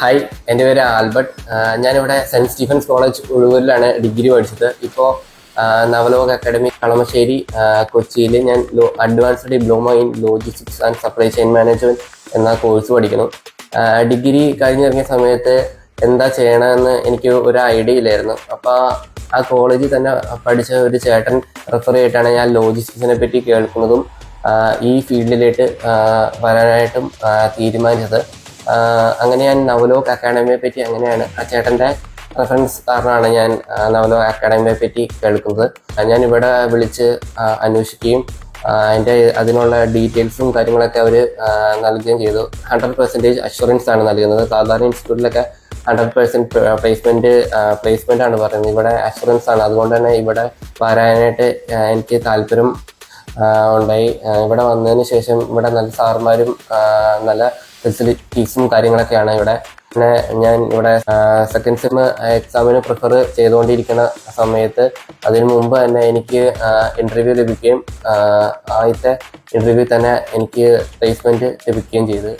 Hi, എൻ്റെ പേര് Albert. ഞാനിവിടെ സെൻറ്റ് സ്റ്റീഫൻസ് കോളേജ് ഉഴവൂരിലാണ് ഡിഗ്രി പഠിച്ചത്. ഇപ്പോൾ നവലോക അക്കാഡമി കളമശ്ശേരി കൊച്ചിയിൽ ഞാൻ advanced diploma in logistics and supply chain management എന്ന കോഴ്സ് പഠിക്കുന്നു. ഡിഗ്രി കഴിഞ്ഞിറങ്ങിയ സമയത്ത് എന്താ ചെയ്യണമെന്ന് എനിക്ക് ഒരു ഐഡിയ ഇല്ലായിരുന്നു. അപ്പോൾ ആ കോളേജിൽ തന്നെ പഠിച്ച ഒരു ചേട്ടൻ റെഫർ ചെയ്തിട്ടാണ് ഞാൻ ലോജിസ്റ്റിക്സിനെ പറ്റി കേൾക്കുന്നതും ഈ ഫീൽഡിലേക്ക് വരാനായിട്ടും തീരുമാനിച്ചത്. അങ്ങനെ ഞാൻ നവലോക് അക്കാഡമിയെ പറ്റി അങ്ങനെയാണ് ആ ചേട്ടൻ്റെ റെഫറൻസ് കാരണമാണ് ഞാൻ നവലോക് അക്കാഡമിയെ പറ്റി കേൾക്കുന്നത്. ഞാൻ ഇവിടെ വിളിച്ച് അന്വേഷിക്കുകയും അതിനുള്ള ഡീറ്റെയിൽസും കാര്യങ്ങളൊക്കെ അവർ നൽകുകയും ചെയ്തു. 100% അഷുറൻസ് ആണ് നൽകുന്നത്. സാധാരണ ഇൻസ്റ്റിറ്റ്യൂട്ടിലൊക്കെ 100% പ്ലേസ്മെൻ്റ് ആണ് പറയുന്നത്. ഇവിടെ അഷുറൻസ് ആണ്. അതുകൊണ്ട് തന്നെ ഇവിടെ വരാനായിട്ട് എനിക്ക് താല്പര്യം ഉണ്ടായി. ഇവിടെ വന്നതിന് ശേഷം ഇവിടെ നല്ല സാറുമാരും നല്ല ഫെസിലിറ്റീസും കാര്യങ്ങളൊക്കെയാണ് ഇവിടെ. പിന്നെ ഞാൻ ഇവിടെ സെക്കൻഡ് സെം എക്സാമിന് പ്രിഫർ ചെയ്തുകൊണ്ടിരിക്കുന്ന സമയത്ത് അതിനു മുമ്പ് തന്നെ എനിക്ക് ഇൻ്റർവ്യൂ ലഭിക്കുകയും ആദ്യത്തെ ഇൻ്റർവ്യൂ തന്നെ എനിക്ക് പ്ലേസ്മെൻറ്റ് ലഭിക്കുകയും ചെയ്തു.